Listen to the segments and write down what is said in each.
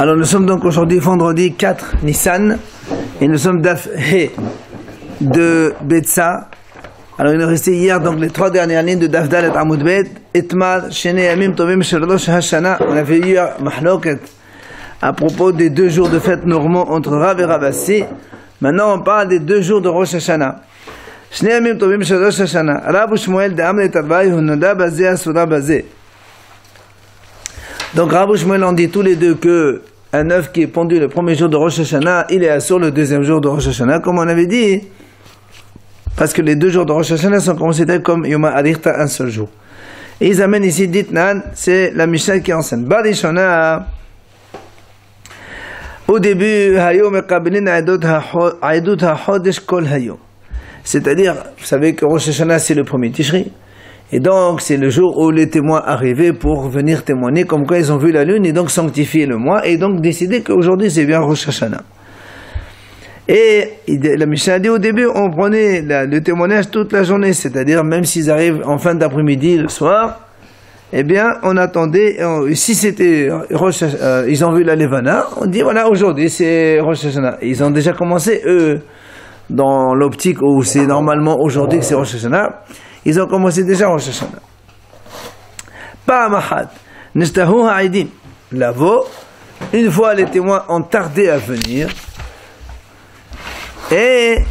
Alors nous sommes donc aujourd'hui vendredi 4 Nissan et nous sommes Daf He de Betsa. Alors il nous restait hier donc les 3 dernières lignes de Daf Dalet Amoud Bet Etmar Shene Yamim Tovim Shalosh Hashana. On avait eu hier Mahloket à propos des 2 jours de fête normaux entre Rav et Ravassi. Maintenant on parle des 2 jours de Rosh Hashanah. Shene Yamim Tovim Shalosh Hashana. Rav Shmuel de Amle Tarvai Hunoda Bazé Asura Bazé. Donc Rav Shmuel en dit tous les deux que un œuf qui est pondu le premier jour de Rosh Hashanah, il est assur le deuxième jour de Rosh Hashanah, comme on avait dit, parce que les 2 jours de Rosh Hashanah sont considérés comme Yom HaArichta, un seul jour. Et ils amènent ici Ditnan, c'est la Mishnah qui enseigne. Barishona, au début, Hayom Mekabelin Aedut HaChodesh Kol Hayom. C'est-à-dire, vous savez que Rosh Hashanah c'est le premier Tishri. Et donc, c'est le jour où les témoins arrivaient pour venir témoigner comme quoi ils ont vu la lune et donc sanctifier le mois et donc décider qu'aujourd'hui c'est bien Rosh Hashanah. Et la Mishnah dit au début, on prenait le témoignage toute la journée, c'est-à-dire même s'ils arrivent en fin d'après-midi, le soir, eh bien, on attendait, si c'était ils ont vu la Levana, on dit voilà, aujourd'hui c'est Rosh Hashanah. Ils ont déjà commencé, eux, dans l'optique où c'est normalement aujourd'hui que c'est Rosh Hashanah. Ils ont commencé déjà Rosh Hashanah. Pa'amahat, nishtahu ha'idim. Lavo, une fois les témoins ont tardé à venir, et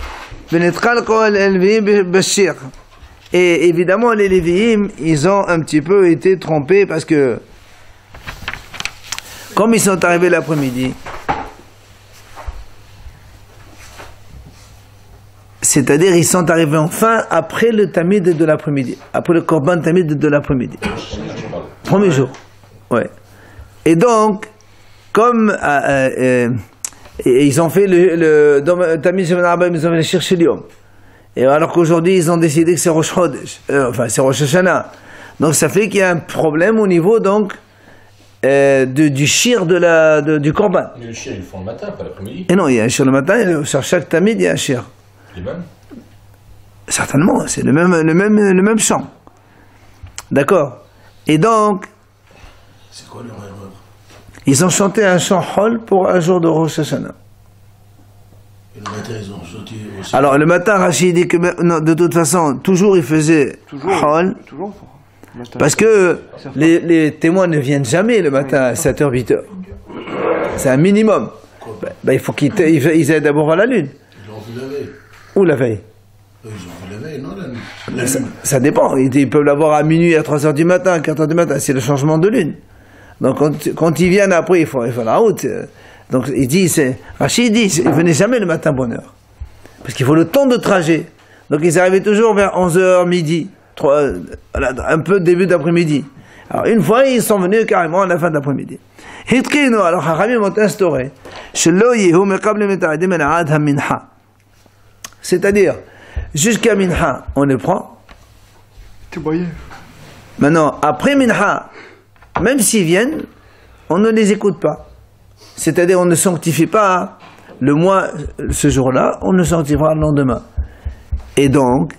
et évidemment les Lévi'im, ils ont un petit peu été trompés parce que, comme ils sont arrivés l'après-midi, c'est-à-dire ils sont arrivés enfin après le tamid de l'après-midi, après le korban tamid de l'après-midi. Premier jour. Ouais. Et donc, comme ils ont fait le tamid Shevan Arba, ils ont fait le Shir Shel Yom. Et alors qu'aujourd'hui ils ont décidé que c'est Rosh Chodesh, enfin c'est Rosh Hashanah. Donc ça fait qu'il y a un problème au niveau donc du shir du korban. Mais le shir ils le font le matin, pas l'après-midi. Et non, il y a un shir le matin, et sur chaque tamid il y a un shir. Les mêmes? Certainement, c'est le même chant. D'accord. Et donc, c'est quoi leur erreur? Ils ont chanté un chant Hol pour un jour de Rosh Hashanah. Et le matin, ils ont chanté aussi. Alors, le matin, Rachid dit que non, de toute façon, toujours il faisait Hol. Toujours. Parce que les témoins ne viennent jamais le matin à 7h, 8h. C'est un minimum. Il faut qu'ils aient d'abord à la lune. Ils l'ont vu la veille. Ou la veille. Ils ont vu la veille, non la nuit. Ça dépend. Ils peuvent l'avoir à minuit, à 3h du matin, à 4h du matin. C'est le changement de lune. Donc quand ils viennent après, il faut la route. Donc il dit, Rachid dit, ils venaient jamais le matin bonne heure. Parce qu'il faut le temps de trajet. Donc ils arrivaient toujours vers 11h, midi. Un peu début d'après-midi. Alors une fois, ils sont venus carrément à la fin d'après-midi. Hitkino, alors Haramim ont instauré. C'est-à-dire, jusqu'à Minha, on les prend. Maintenant, après Minha, même s'ils viennent, on ne les écoute pas. C'est-à-dire, on ne sanctifie pas le mois ce jour-là, on ne sanctifiera le lendemain. Et donc,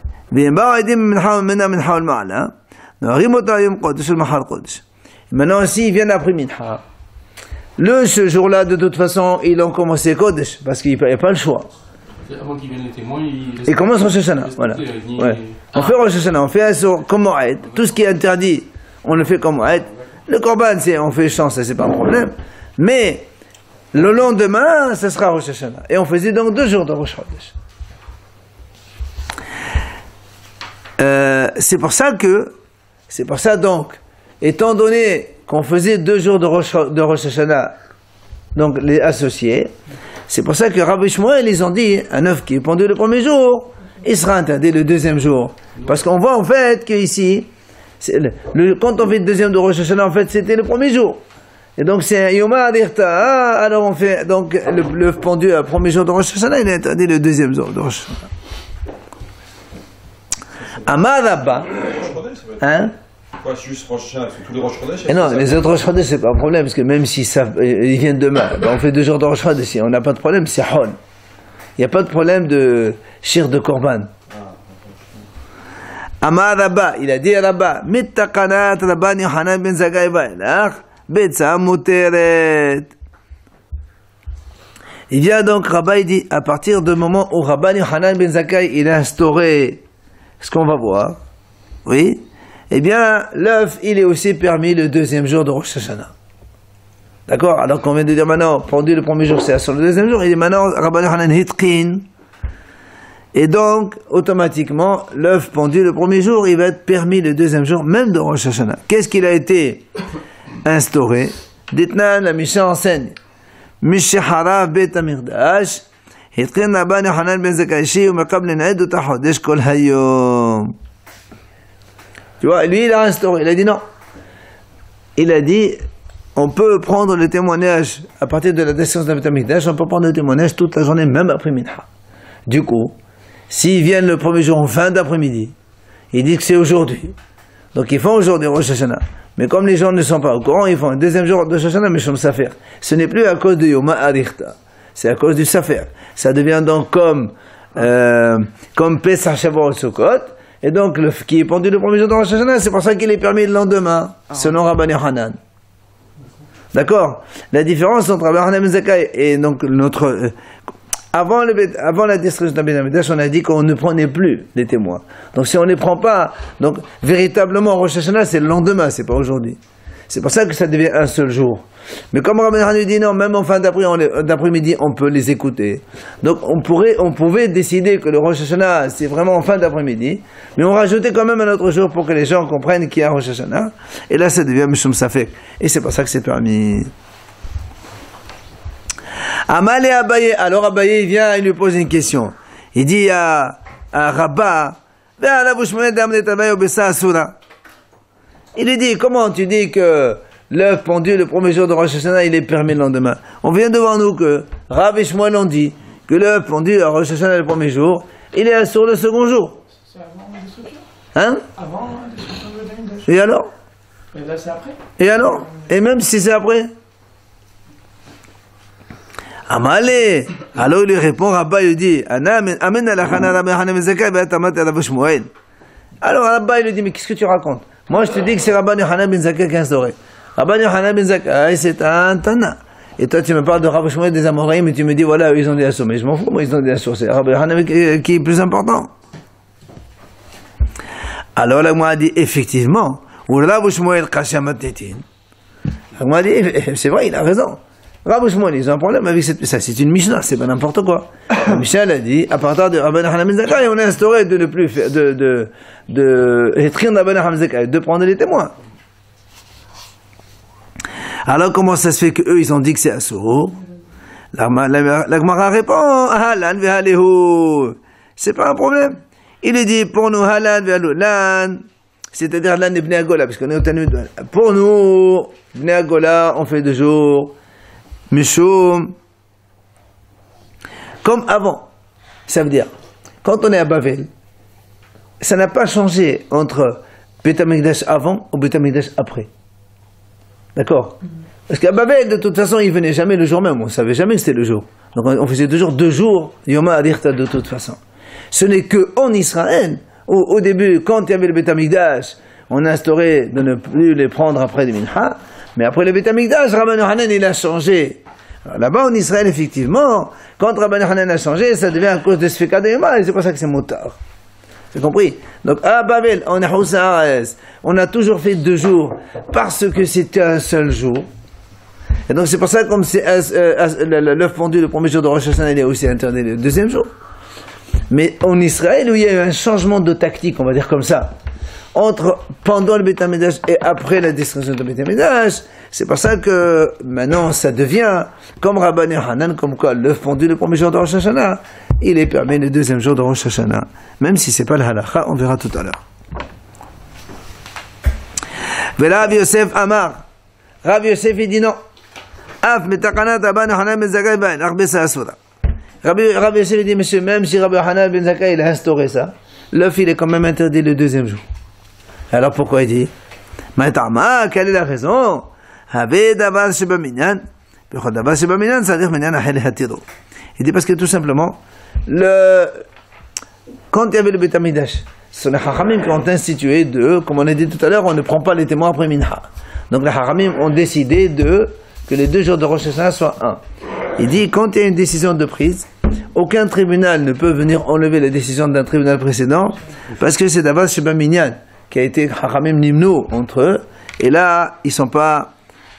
maintenant, s'ils viennent après Minha, ce jour-là, de toute façon, ils ont commencé Kodesh, parce qu'il n'y a pas le choix. Avant qu'ils viennent les témoins, ils commencent Rosh Hashanah. Voilà. Ouais. On fait Rosh Hashanah, on fait un comme Moed. Tout ce qui est interdit, on le fait comme Moed. Le Korban, on fait chance, ça c'est pas un problème. Mais le lendemain, ça sera Rosh Hashanah. Et on faisait donc 2 jours de Rosh Chodesh. C'est pour ça donc, étant donné qu'on faisait 2 jours de Rosh Hashanah, donc les associés, c'est pour ça que Rabbi Shmuel, ils ont dit, un œuf qui est pendu le premier jour, il sera interdit le deuxième jour. Parce qu'on voit en fait qu'ici, quand on fait le deuxième de Rosh Hashanah, en fait, c'était le premier jour. Et donc c'est un Yom HaArichta, alors on fait, donc l'œuf pendu le premier jour de Rosh Hashanah, il est interdit le deuxième jour de Rosh Hashanah. Amar Rabba, hein? Pourquoi juste Rosh Hashanah? Parce que tous les Rosh Chodesh... Et non, les autres Rosh Chodesh, c'est pas un problème, parce que même s'ils ils viennent demain, on fait 2 jours de Rosh Chodesh, on n'a pas de problème, c'est Hol. Il n'y a pas de problème de shir de Korban. Amar Rabba, il a dit à Rabba, Mittaqanat Rabban Yohanan ben Zagai Vailach, Betsa Muteret. Il vient donc, Rabbi dit, à partir du moment où Rabban Yochanan ben Zakkai, il a instauré ce qu'on va voir, oui, eh bien, l'œuf, il est aussi permis le deuxième jour de Rosh Hashanah. D'accord? Alors qu'on vient de dire maintenant, pendu le premier jour, c'est sur le deuxième jour, il dit maintenant, Rabban Yochanan hitkin. Et donc, automatiquement, l'œuf pendu le premier jour, il va être permis le deuxième jour, même de Rosh Hashanah. Qu'est-ce qu'il a été instauré? Ditnan, la Mishnah enseigne. Mishahara bet amirdash, hitkin Rabban Yochanan ben Zakkai, ou makablen edut hachodesh kol hayom. Tu vois, lui, il a instauré, il a dit non. Il a dit, on peut prendre le témoignage, à partir de la destruction de Beth Amikdash, on peut prendre le témoignage toute la journée, même après Mincha. Du coup, s'ils viennent le premier jour en fin d'après-midi, ils disent que c'est aujourd'hui. Donc ils font aujourd'hui Rosh Hashanah. Mais comme les gens ne sont pas au courant, ils font un deuxième jour de Rosh Hashanah, mais Shom Safer. Ce n'est plus à cause de Yoma Arichta, c'est à cause du Safer. Ça devient donc comme Pesach Shavuot Sukkot. Et donc, le qui est pendu le premier jour de Rosh Hashanah, c'est pour ça qu'il est permis le lendemain, selon Rabban Yochanan. D'accord? La différence entre Rabban Yochanan ben Zakkai et donc notre... avant la destruction de Beth Amikdash, on a dit qu'on ne prenait plus les témoins. Donc si on ne les prend pas, donc véritablement Rosh Hashanah, c'est le lendemain, c'est pas aujourd'hui. C'est pour ça que ça devient un seul jour. Mais comme Rabban Yochanan dit non, même en fin d'après-midi, on peut les écouter. Donc on pouvait décider que le Rosh Hashanah, c'est vraiment en fin d'après-midi, mais on rajoutait quand même un autre jour pour que les gens comprennent qu'il y a un Rosh Hashanah. Et là, ça devient Mishum Safek. Et c'est pour ça que c'est permis. Amal et Abaye. Alors Abaye, il vient, il lui pose une question. Il dit à Rabba, il lui dit, comment tu dis que l'œuf pendu le premier jour de Rosh Hashanah, il est permis le lendemain? On vient devant nous que Rav et Shmuel ont dit que l'œuf pendu à Rosh Hashanah le premier jour, il est sur le second jour. C'est avant la destruction. Hein? Avant la destruction de Beth Amikdash. Et alors? Et là, c'est après. Et alors? Et même si c'est après? Amalé. Alors il lui répond, Rabba il dit, Amen alachana Rabban Yochanan ben Zakkai be'atamat Rav Shmuel. Alors Rabba il lui dit, mais qu'est-ce que tu racontes? Moi je te dis que c'est Rabban Yochanan ben Zakkai qui a instauré. Rabban Yochanan ben Zakkai, c'est un Tana. Et toi tu me parles de Rav Shmuel des Amoraïm et tu me dis, voilà, ils ont des assauts. Mais je m'en fous, moi ils ont des assauts. C'est Rabban Yochanan qui est plus important. Alors là, moi a dit, effectivement, ou Rav Shmuel kashamat tetin. Moi a dit, c'est vrai, il a raison. Rav Shmuel, ils ont un problème avec ça. C'est une Mishnah, c'est pas n'importe quoi. La Mishnah a dit, à partir de Rabban Yochanan ben Zakkai, on a instauré de ne plus faire, de Rabban Yochanan ben Zakkai, de prendre les témoins. Alors comment ça se fait que eux ils ont dit que c'est assourd? La Gemara répond, halan ve'alehu. C'est pas un problème. Il est dit pour nous halan ve'alehu lan, c'est-à-dire lan et bnei agola, parce qu'on est au Talmud. Pour nous, bnei agola, on fait 2 jours. Mishum, comme avant. Ça veut dire, quand on est à Bavel, ça n'a pas changé entre Beth Amikdash avant ou Beth Amikdash après. D'accord? Parce qu'à Bavel, de toute façon, il venait jamais le jour même. On ne savait jamais que c'était le jour. Donc on faisait toujours 2 jours, Yoma Adirta de toute façon. Ce n'est qu'en Israël, où au début, quand il y avait le Beth Amikdash, on a instauré de ne plus les prendre après les Mincha. Mais après le Beth Amikdash, Rabban Yochanan, il a changé. Alors, là-bas, en Israël, effectivement, quand Rabban Yochanan a changé, ça devient à cause de Sfeka de Yoma, et c'est pour ça que c'est motard. C'est compris? Donc, à Babel, en Ahoussaares, on a toujours fait 2 jours, parce que c'était un seul jour. Et donc, c'est pour ça que comme c'est l'œuf pendu le premier jour de Rosh Hashanah, il est aussi interdit le deuxième jour. Mais en Israël, où il y a eu un changement de tactique, on va dire comme ça, entre pendant le Beth Amikdash et après la destruction du Beth Amikdash, c'est pour ça que maintenant ça devient comme Rabban Yochanan, comme quoi l'œuf pendu le premier jour de Rosh Hashanah, il est permis le deuxième jour de Rosh Hashanah, même si c'est pas le halakha, on verra tout à l'heure. Rav Yosef Amar, Rav Yosef il dit non. Af metakanat Rabban Yochanan ben Zakkai ben arbesa asura. Rav Yosef il dit monsieur, même si Rabban Yochanan ben Zakkai il a instauré ça, l'œuf il est quand même interdit le deuxième jour. Alors pourquoi il dit? Maïtama, quelle est la raison? Il dit parce que tout simplement, quand il y avait le Beth Amikdash, ce sont les Chachamim qui ont institué comme on a dit tout à l'heure, on ne prend pas les témoins après Mincha. Donc les Chachamim ont décidé que les 2 jours de Rosh Hashanah soient un. Il dit, quand il y a une décision de prise, aucun tribunal ne peut venir enlever la décision d'un tribunal précédent, parce que c'est d'avance Sheba Minyan, qui a été Chachamim Nimno entre eux, et là, ils sont pas,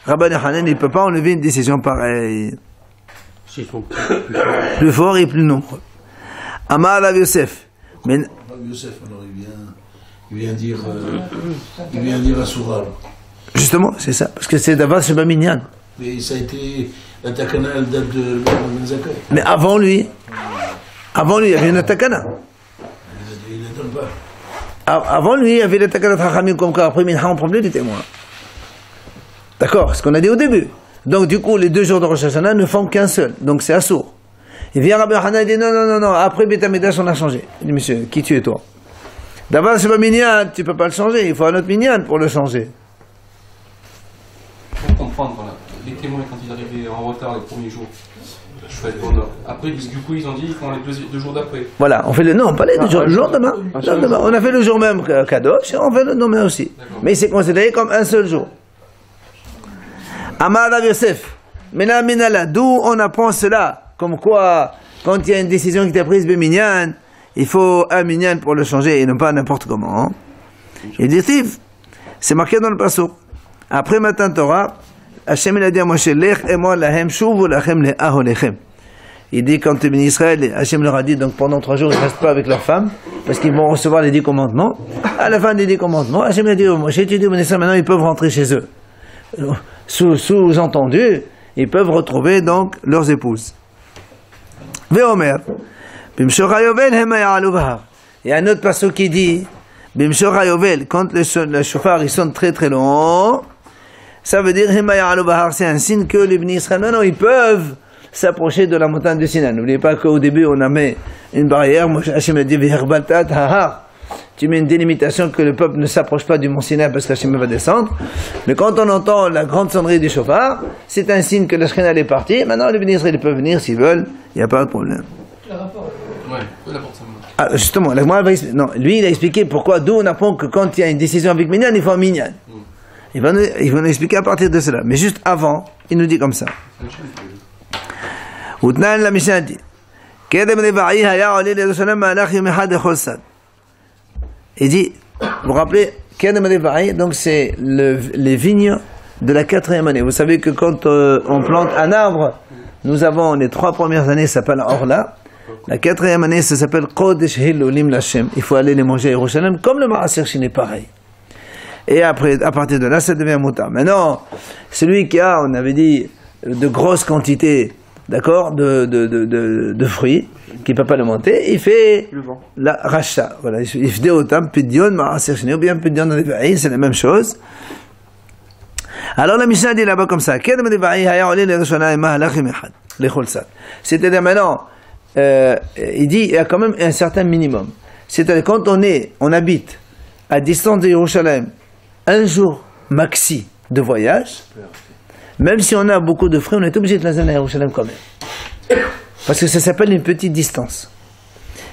Rabban Yochanan, il ne peut pas enlever une décision pareille. S'ils sont Plus fort et plus nombreux. Amar Rav Yosef. Mais, Rav Yosef, alors il vient dire à Soural. justement, c'est ça, parce que c'est d'avance Sheba Minyan. Mais ça a été, la takana, elle date de Ben Zakkai. Mais avant lui, il y avait une takana. Il ne donne pas. Avant lui, il y avait les takana de Chachamim comme quoi après Mincha on prend plus du témoin. D'accord, ce qu'on a dit au début. Donc du coup, les 2 jours de Rosh Hashanah ne font qu'un seul, donc c'est assourd. Il vient Rabbi Yochanan et dit non, après Beth Amidash on a changé. Il dit monsieur, qui tu es toi? D'abord c'est pas minyan, tu peux pas le changer, il faut un autre minyan pour le changer. Pour comprendre, voilà. Les témoins, quand ils arrivaient en retard les premiers jours, après, du coup, ils ont dit qu'ils font les 2 jours d'après. Voilà, on fait le non, pas les 2 jours, le lendemain. On a fait le jour même Kadosh et on fait le lendemain aussi. Mais c'est considéré comme un seul jour. Amar Rav Yosef, Mena Minala, d'où on apprend cela? Comme quoi, quand il y a une décision qui est prise de minyan, il faut un minyan pour le changer et non pas n'importe comment. Il dit, c'est marqué dans le pasuk. Après Matan Torah, Hachem il a dit à Moshe, Lech emor lahem shuvu lachem le'aholechem. Il dit, quand tu es Israël, Hachem leur a dit, donc pendant 3 jours, ils ne restent pas avec leurs femmes, parce qu'ils vont recevoir les 10 commandements. À la fin des 10 commandements, Hachem a dit, Moshe, tu dis, maintenant ils peuvent rentrer chez eux. Sous-entendu, ils peuvent retrouver donc leurs épouses. Veomer, Bimshora Yovel hema ya'alu bahar. Il y a un autre passage qui dit, Bimshora Yovel, quand le shofar il sonne très très long, ça veut dire hema ya'alu bahar, c'est un signe que les Bnei Israël, non, ils peuvent s'approcher de la montagne de Sinaï. N'oubliez pas qu'au début on a mis une barrière, moi Hachem a dit V'herbaltat hahar. Tu mets une délimitation que le peuple ne s'approche pas du mont Sinaï parce qu'Hachem va descendre. Mais quand on entend la grande sonnerie du shofar, c'est un signe que la Shekhinah est partie. Maintenant, les Bnei Israël peuvent venir s'ils veulent, il n'y a pas de problème. Le rapport. Ouais, peu d'importe ça. Ah, justement, non, lui il a expliqué pourquoi, d'où on apprend que quand il y a une décision avec Minyan, il faut un Minyan. Il va nous expliquer à partir de cela. Mais juste avant, il nous dit comme ça. Outnan la Mishnah dit Kedem Leva'i haya oli l'Yerushalayim ma'alach yom echad echol sad. Il dit, vous vous rappelez, Kedem Leva'i, donc c'est les vignes de la 4e année. Vous savez que quand on plante un arbre, nous avons les 3 premières années, ça s'appelle Orla. La 4e année, ça s'appelle Kodesh Hilulim Lashem. Il faut aller les manger à Yerushalayim, comme le Maaser Sheni, pareil. Et après, à partir de là, ça devient moutar. Maintenant, celui qui a, on avait dit, de grosses quantités, d'accord, de fruits, qui ne peut pas le monter, il fait la racha. Voilà, il fait des otam, pidion, maaser sheni, ou bien pidion dans les vaïs, c'est la même chose. Alors la Mishnah dit là-bas comme ça, c'est-à-dire maintenant, il dit, il y a quand même un certain minimum. C'est-à-dire quand on habite à distance de Yerushalayim, un jour maxi de voyage, même si on a beaucoup de fruits, on est obligé de les amener à Yerushalayim quand même. Parce que ça s'appelle une petite distance.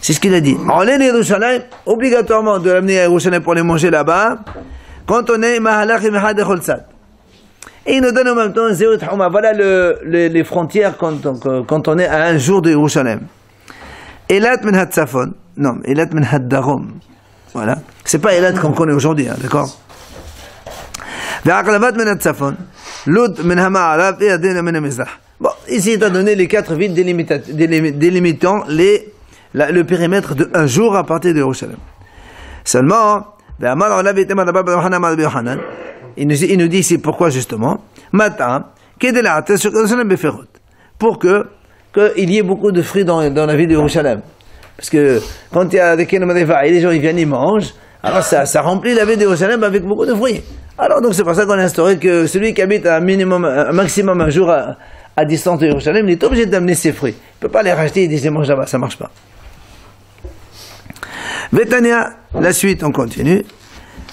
C'est ce qu'il a dit. On est à Yerushalayim, obligatoirement de l'amener à Yerushalayim pour les manger là-bas, quand on est Mahalach et Mehad Echol Tzad. Et il nous donne en même temps Zéut Hauma. Voilà les frontières quand on est à un jour de Yerushalayim. Elat min Hatzafon. Non, Elat min Haddarom. Voilà. C'est pas Elat qu'on connaît aujourd'hui, hein, d'accord? Ve'aklavat min Hatzafon. Lud min Hama'arav et Adena min Hamizrah. Bon, ici il t'a donné les 4 villes délimitant le périmètre de un jour à partir de Yerushalayim. Seulement, il nous dit ici pourquoi justement, pour qu'il y ait beaucoup de fruits dans la ville de Yerushalayim. Parce que quand il y a des Kenomadeva et les gens ils viennent, ils mangent, alors ça remplit la ville de Yerushalayim avec beaucoup de fruits. Alors donc c'est pour ça qu'on a instauré que celui qui habite un maximum un jour à distance de Yerushalayim, il est obligé d'amener ses fruits. Il ne peut pas les racheter et dire je mange là-bas, ça ne marche pas. Vetania, la suite, on continue.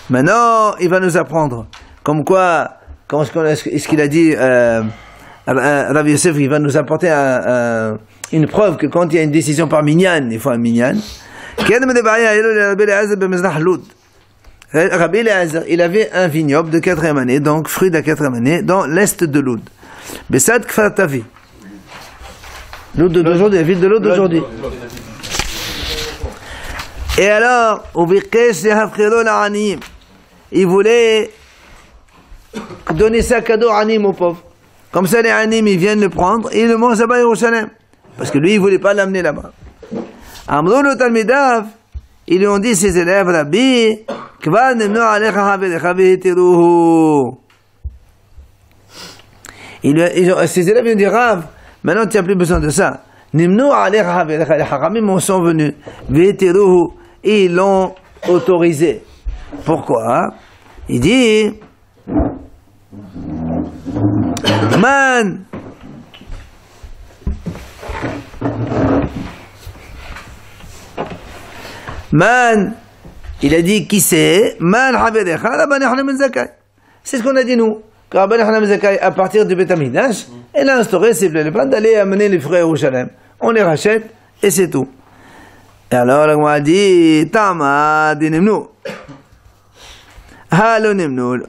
Maintenant, il va nous apprendre comme quoi, ce qu'il a dit, Rav Yosef, il va nous apporter une preuve que quand il y a une décision par minyan, il faut un minyan. Rabbi Eliezer, il avait un vignoble de 4e année, donc fruit de la 4e année, dans l'est de Loud. Besad Kfar Tavi. L'eau d'aujourd'hui, la ville de l'eau d'aujourd'hui. Et alors, il voulait donner ça cadeau à Anim aux pauvres. Comme ça, les Anim, ils viennent le prendre et ils le mangent là-bas à Yerushalem. Parce que lui, il ne voulait pas l'amener là-bas. Amrou le Talmidav, ils lui ont dit, ses élèves, Rabbi, Kva nemno alecha havelecha veheteruhu. Ses élèves lui ont dit, Rav, maintenant tu n'as plus besoin de ça. Nemno alecha havelecha, les haramim sont venus, veheteruhu, et ils l'ont autorisé. Pourquoi? Il dit, Man, il a dit qui c'est? Man havedecha, Rabban Yochanan ben Zakkai. C'est ce qu'on a dit nous. Que Rabban Yochanan ben Zakkai, à partir du Beth Amikdash, il a instauré, s'il plaît, le plan d'aller amener les fruits à Yerushalem. On les rachète et c'est tout. Et alors, on a dit, Tama, dinimnu. Halo nimnu.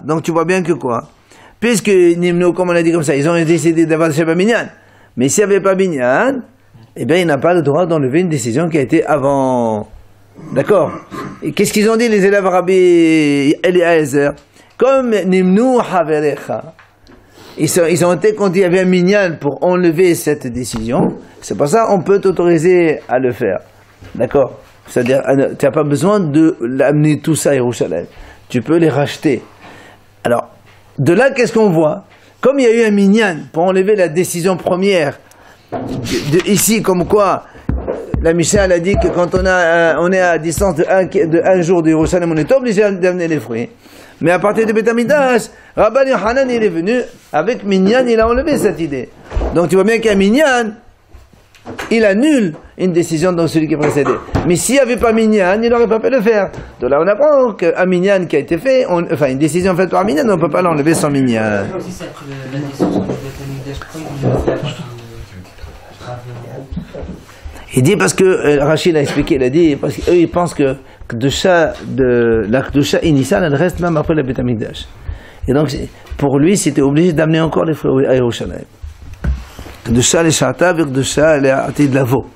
Donc tu vois bien que quoi? Puisque nimnu, comme on a dit comme ça, ils ont décidé d'avoir Shabbat Minyan. Mais s'il n'y avait pas Minyan, eh bien, il n'a pas le droit d'enlever une décision qui a été avant. D'accord? Et qu'est-ce qu'ils ont dit, les élèves Rabbi Eliezer? Comme Nimnu Haverecha, ils ont été quand il y avait un minyan pour enlever cette décision, c'est pour ça qu'on peut t'autoriser à le faire. D'accord? C'est-à-dire, tu n'as pas besoin de l'amener tout ça à Yerushalem. Tu peux les racheter. Alors, de là, qu'est-ce qu'on voit? Comme il y a eu un minyan pour enlever la décision première, ici, comme quoi, la Mishnah a dit que quand on est à distance de un jour de Yerushalem, on est obligé d'amener les fruits. Mais à partir du Beth Amikdash, Rabban Yochanan, il est venu, avec Minyan, il a enlevé cette idée. Donc tu vois bien qu'un Minyan, il annule une décision dans celui qui précédait. Mais s'il n'y avait pas Minyan, il n'aurait pas pu le faire. Donc là, on apprend qu'un Minyan qui a été fait, enfin une décision faite par Minyan, on ne peut pas l'enlever sans Minyan. Il dit parce que Rachid a expliqué, il a dit parce qu'eux ils pensent que la Kedusha initiale elle reste même après le Beth Amikdash. Et donc pour lui c'était obligé d'amener encore les fruits à Yerushalem. Kedusha les Shata, Kedusha les Atid Lavo.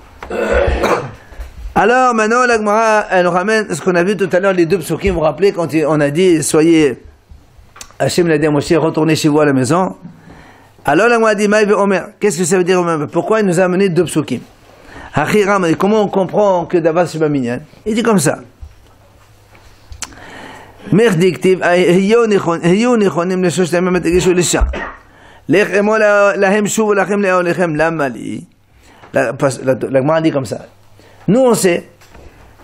Alors maintenant la Gemara elle nous ramène ce qu'on a vu tout à l'heure les deux psukim, vous vous rappelez quand on a dit soyez Hachem l'a dit à Moshe retournez chez vous à la maison. Alors la Gemara dit Maïve Omer, qu'est-ce que ça veut dire Omer? Pourquoi il nous a amené deux psukim? Comment on comprend que d'abord c'est pas minyan? Il dit comme ça. Merdiktiv, hiyo nechonim leshoshtem mategeshu lesha. Lechemo lahem shuv lachem leolechem lamali. La Gemara dit comme ça. Nous on sait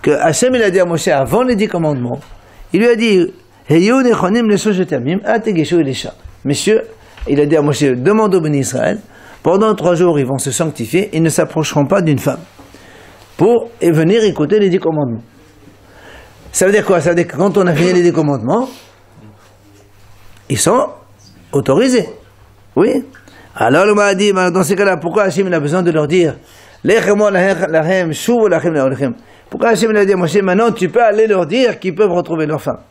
que Hachem il a dit à Moshe avant les 10 commandements, il lui a dit hiyo nechonim leshoshtem mategeshu lesha. Monsieur, il a dit à Moshe demande au béni Israël. Pendant 3 jours, ils vont se sanctifier, ils ne s'approcheront pas d'une femme pour venir écouter les 10 commandements. Ça veut dire quoi? Ça veut dire que quand on a fini les 10 commandements, ils sont autorisés. Oui. Alors, on m'a dit, dans ces cas-là, pourquoi Hachem a besoin de leur dire pourquoi Hachem a dit à Moshe, maintenant tu peux aller leur dire qu'ils peuvent retrouver leur femme?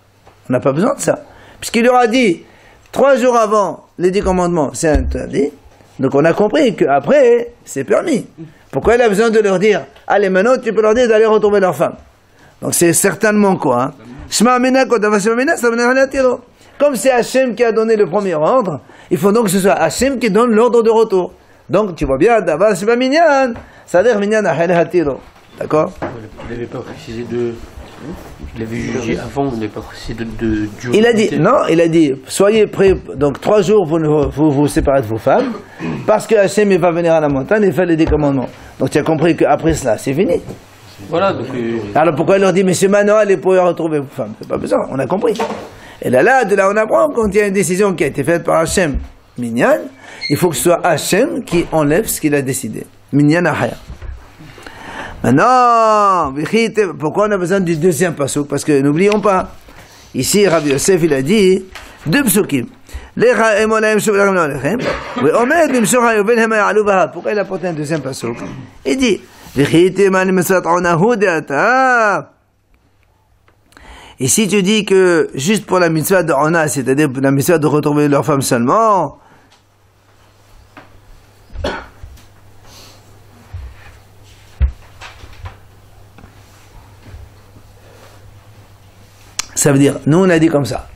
On n'a pas besoin de ça. Puisqu'il leur a dit, 3 jours avant les 10 commandements, c'est interdit. Donc on a compris qu'après, c'est permis. Pourquoi il a besoin de leur dire, allez maintenant tu peux leur dire d'aller retrouver leur femme? Donc c'est certainement quoi? Comme c'est Hachem qui a donné le premier ordre, il faut donc que ce soit Hachem qui donne l'ordre de retour. Donc tu vois bien, d'abord c'est pas minyan, ça veut dire minyan ahel hatiro. D'accord? Il n'avait pas précisé de... Il avait jugé avant, on n'avait pas précisé de durée. Il a dit, non, il a dit, soyez prêts, donc 3 jours vous séparez de vos femmes, parce que Hachem va venir à la montagne et faire les 10 commandements. Donc tu as compris qu'après cela, c'est fini. Voilà, donc... Alors pourquoi il leur dit, monsieur Manoa, allez pouvoir retrouver vos femmes? C'est pas besoin, on a compris. Et là, de là on apprend, quand il y a une décision qui a été faite par Hachem, Minyan, il faut que ce soit Hachem qui enlève ce qu'il a décidé. Minyan Ahaya. Maintenant, pourquoi on a besoin du deuxième pasuk? Parce que n'oublions pas, ici Rabbi Yosef il a dit 2 psukim. Pourquoi il a porté un deuxième pasuk? Il dit et si tu dis que juste pour la mitzvah de Ona, c'est-à-dire la mitzvah de retrouver leur femme seulement, Ça veut dire, nous on a dit comme ça.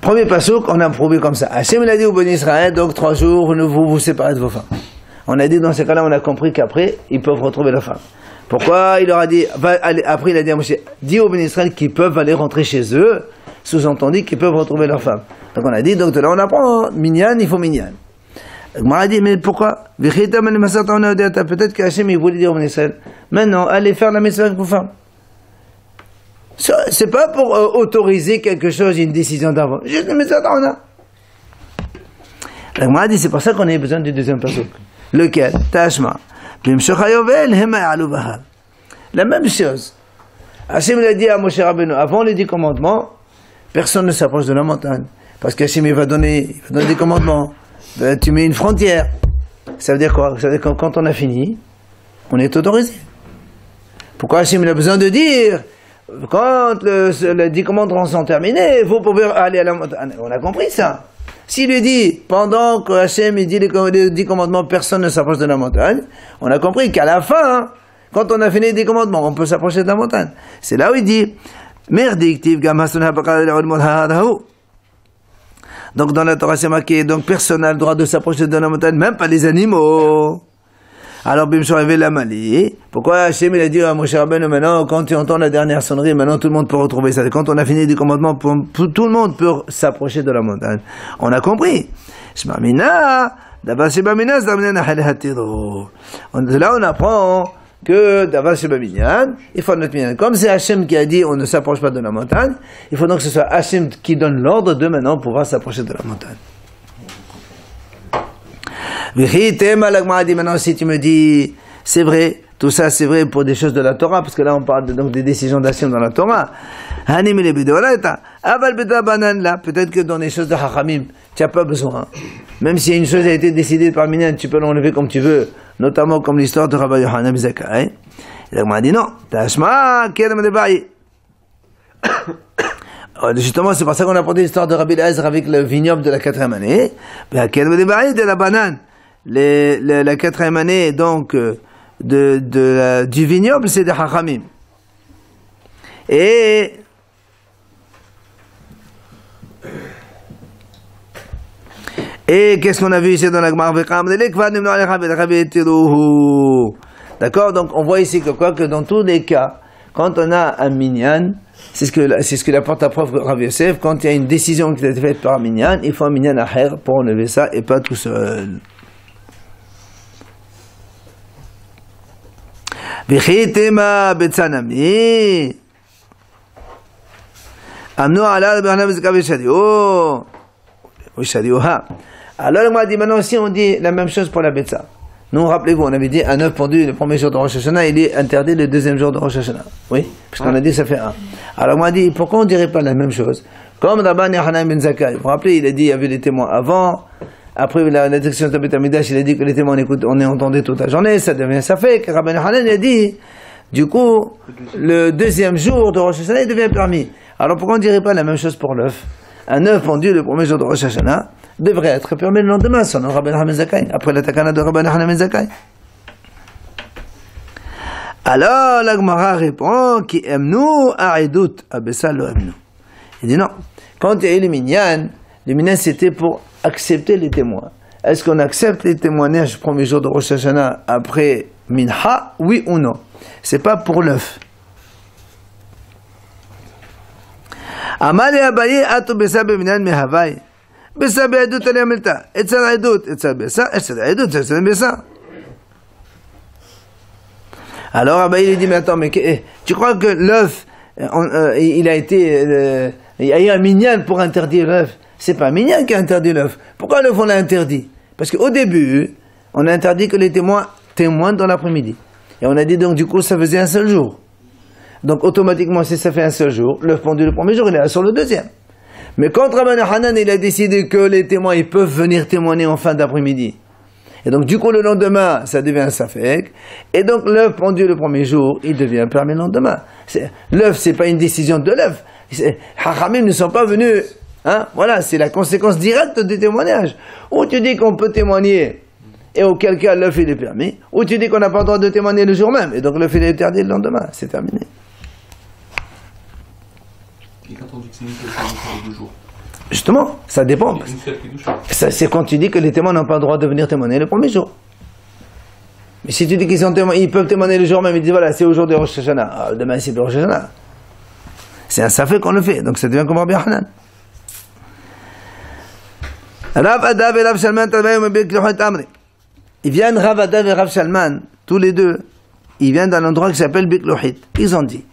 Premier passouk, on a prouvé comme ça. Hachem il a dit au Béni Israël, donc 3 jours, vous vous séparez de vos femmes. On a dit dans ces cas-là, on a compris qu'après, ils peuvent retrouver leurs femmes. Pourquoi il leur a dit, après il a dit à Moshe, dis aux Béni Israël qu'ils peuvent aller rentrer chez eux, sous-entendu qu'ils peuvent retrouver leurs femmes. Donc on a dit, donc de là on apprend, minyan, il faut minyan. On a dit, mais pourquoi? Peut-être qu'Hachem il voulait dire aux Béni Israël, maintenant, allez faire la mitzvah avec vos femmes. C'est pas pour autoriser quelque chose, une décision d'avant. Juste le mitzvah d'Arona. On a dit, c'est pour ça qu'on a besoin du deuxième passouk. Lequel? Tashma. La même chose. Hachem l'a dit à Moshe Rabbeinu, avant les 10 commandements, personne ne s'approche de la montagne. Parce qu'Hachem il va donner des commandements. Tu mets une frontière. Ça veut dire quoi? Ça veut dire que quand on a fini, on est autorisé. Pourquoi Hachem il a besoin de dire, quand les 10 commandements sont terminés, vous pouvez aller à la montagne. On a compris ça. S'il lui dit, pendant que Hachem il dit les 10 commandements, personne ne s'approche de la montagne, on a compris qu'à la fin, quand on a fini les 10 commandements, on peut s'approcher de la montagne. C'est là où il dit, donc dans la Torah c'est marqué, donc personne n'a le droit de s'approcher de la montagne, même pas les animaux. Alors Bimshon avait la Mali. Pourquoi Hachem il a dit à Moshe Rabbeinu, maintenant quand tu entends la dernière sonnerie, maintenant tout le monde peut retrouver ça. Quand on a fini les commandements, tout le monde peut s'approcher de la montagne. On a compris. Là on apprend que d'abord c'est Babinyan, il faut notre minyan. Comme c'est Hachem qui a dit on ne s'approche pas de la montagne, il faut donc que ce soit Hachem qui donne l'ordre de maintenant pouvoir s'approcher de la montagne. Maintenant si tu me dis c'est vrai, tout ça c'est vrai pour des choses de la Torah, parce que là on parle donc des décisions d'Hachem dans la Torah. Peut-être que dans les choses de Hachamim tu n'as pas besoin, même si une chose a été décidée par Minyan, tu peux l'enlever comme tu veux, notamment comme l'histoire de Rabbi Yohanan ben Zakkai. Il m'a dit non, Tashma Kedem de Baï. Justement, c'est pour ça qu'on a porté l'histoire de Rabbi Eliezer avec le vignoble de la 4e année. Kedem de Baï de la banane. La 4e année, donc, du vignoble, c'est de Hachamim. Et qu'est-ce qu'on a vu ici dans la Gemara? D'accord? Donc on voit ici que dans tous les cas, quand on a un minyan, c'est ce que apporte à preuve Rav Yosef, quand il y a une décision qui a été faite par un minyan, il faut un minyan aher pour enlever ça et pas tout seul. V'chitema betsanami amnu ala b'hanav zikav shadiu ha. Alors, on m'a dit, maintenant aussi, on dit la même chose pour la Betsa. Nous, rappelez-vous, on avait dit, un œuf pendu le premier jour de Rosh Hashanah, il est interdit le deuxième jour de Rosh Hashanah. Oui, parce qu'on a dit, ça fait 1. Alors, on m'a dit, pourquoi on ne dirait pas la même chose? Comme Rabban Yochanan ben Zakkai. Vous vous rappelez, il a dit, il y avait les témoins avant, après la détection de Beth Amidash, il a dit que les témoins, on entendait toute la journée, ça devient, ça fait que Rabban Yochanan, il a dit, du coup, le deuxième jour de Rosh Hashanah, il devient permis. Alors, pourquoi on ne dirait pas la même chose pour l'œuf? Un œuf pendu le premier jour de Rosh Hashanah devrait être permis le lendemain, selon Rabban Yochanan ben Zakkai, après la takana de Rabban Yochanan ben Zakkai. Alors, la Gemara répond, qui aime-nous, aïdout, abessa lo aime-nous. Il dit non. Quand il y a eu les minyan c'était pour accepter les témoins. Est-ce qu'on accepte les témoignages le premier jour de Rosh Hashanah après Minha, oui ou non? C'est pas pour l'œuf. Amal et Abaye, ato bessa beminyan mehavai. Bessa be'edut ali amilta. Etzal edut, etzal bessa, etzal edut, etzal bessa. Alors Abaye lui dit, mais attends, mais tu crois que l'œuf, il a été, il y a eu un minyan pour interdire l'œuf? C'est pas un minyan qui a interdit l'œuf. Pourquoi l'œuf on l'a interdit? Parce qu'au début, on a interdit que les témoins témoignent dans l'après-midi. Et on a dit donc du coup ça faisait un seul jour. Donc automatiquement si ça fait un seul jour, l'œuf pendu le premier jour il est là sur le deuxième. Mais quand Rabban Yochanan il a décidé que les témoins ils peuvent venir témoigner en fin d'après-midi. Et donc du coup le lendemain ça devient un safek. Et donc l'œuf pendu le premier jour il devient permis le lendemain. L'œuf c'est pas une décision de l'œuf. Hachamim ne sont pas venus. Hein? Voilà, c'est la conséquence directe des témoignages. Où tu dis qu'on peut témoigner et auquel cas l'œuf il est permis, ou tu dis qu'on n'a pas le droit de témoigner le jour même, et donc l'œuf il est interdit le lendemain, c'est terminé. Et quand on dit que c'est une fête, c'est les 2 jours. Justement, ça dépend. Une fête les 2 jours. C'est quand tu dis que les témoins n'ont pas le droit de venir témoigner le premier jour. Mais si tu dis qu'ils peuvent témoigner le jour même, ils disent voilà, c'est aujourd'hui Rosh Hashanah, demain c'est Rosh Hashanah. C'est un safek qu'on le fait, donc ça devient comme Rabbi Hanan. Rav Ada et Rav Shalman, ils viennent, Rav Ada et Rav Shalman, tous les deux, ils viennent d'un endroit qui s'appelle Biklouhit. Ils ont dit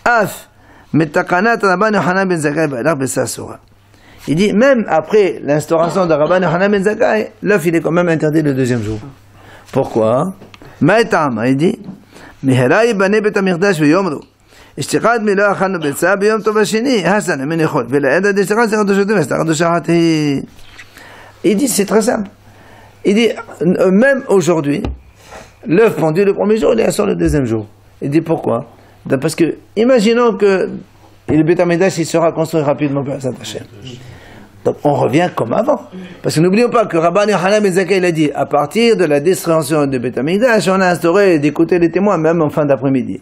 Af, metakanat Rabban Yochanan ben Zakkai ba'alach b'sasura. Il dit, même après l'instauration de Rabban Yochanan ben Zakkai, l'œuf il est quand même interdit le deuxième jour. Pourquoi? Ma'etam, il dit, Mihera yibane bet hamikdash v'yomru. Ishtiqad milo achanu betza b'yom tov hasheni, hasan min echol. V'la'eda d'ishtiqad c'est radoshotu v'esta radoshahati. Il dit, c'est très simple. Il dit, même aujourd'hui, l'œuf pendu le premier jour, il est assuré le deuxième jour. Il dit, pourquoi? Parce que, imaginons que le Beit HaMikdash, il sera construit rapidement par Bezrat Hashem. Donc, on revient comme avant. Parce que n'oublions pas que Rabban Yochanan ben Zakkai, il a dit, à partir de la destruction du Beit HaMikdash, on a instauré d'écouter les témoins, même en fin d'après-midi.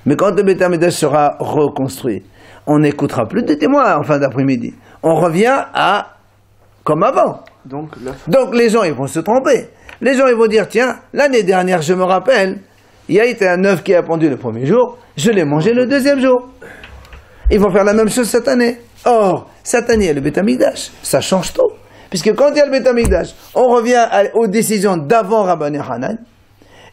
Mais quand le Beit HaMikdash sera reconstruit, on n'écoutera plus de témoins en fin d'après-midi. On revient à comme avant. Donc les gens, ils vont se tromper. Les gens, ils vont dire, tiens, l'année dernière, je me rappelle, il y a été un œuf qui a pendu le premier jour, je l'ai mangé le deuxième jour. Ils vont faire la même chose cette année. Or, cette année, il y a le Beit HaMikdash. Ça change tout. Puisque quand il y a le Beit HaMikdash, on revient aux décisions d'avant Rabban Yochanan.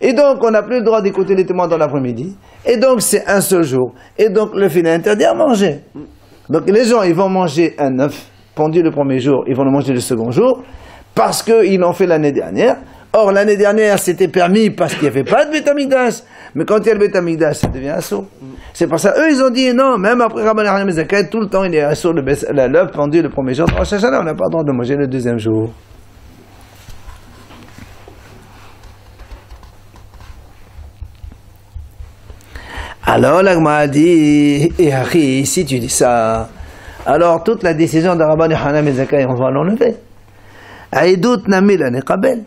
Et donc, on n'a plus le droit d'écouter les témoins dans l'après-midi. Et donc, c'est un seul jour. Et donc, le fil est interdit à manger. Donc, les gens, ils vont manger un œuf pendu le premier jour, ils vont le manger le second jour, parce qu'ils l'ont fait l'année dernière. Or, l'année dernière, c'était permis parce qu'il n'y avait pas de Beit HaMikdash. Mais quand il y a le Beit HaMikdash, ça devient assourd. C'est pour ça, eux, ils ont dit, non, même après Rabban Yochanan ben Zakkai, tout le temps, il est assourd l'œuf pendu le premier jour de Rosh Hashanah, on n'a pas le droit de manger le deuxième jour. Alors, l'Agma a dit, si tu dis ça, alors toute la décision de Rabban Yochanan ben Zakkai, on va l'enlever. Aïdout namil anekabel.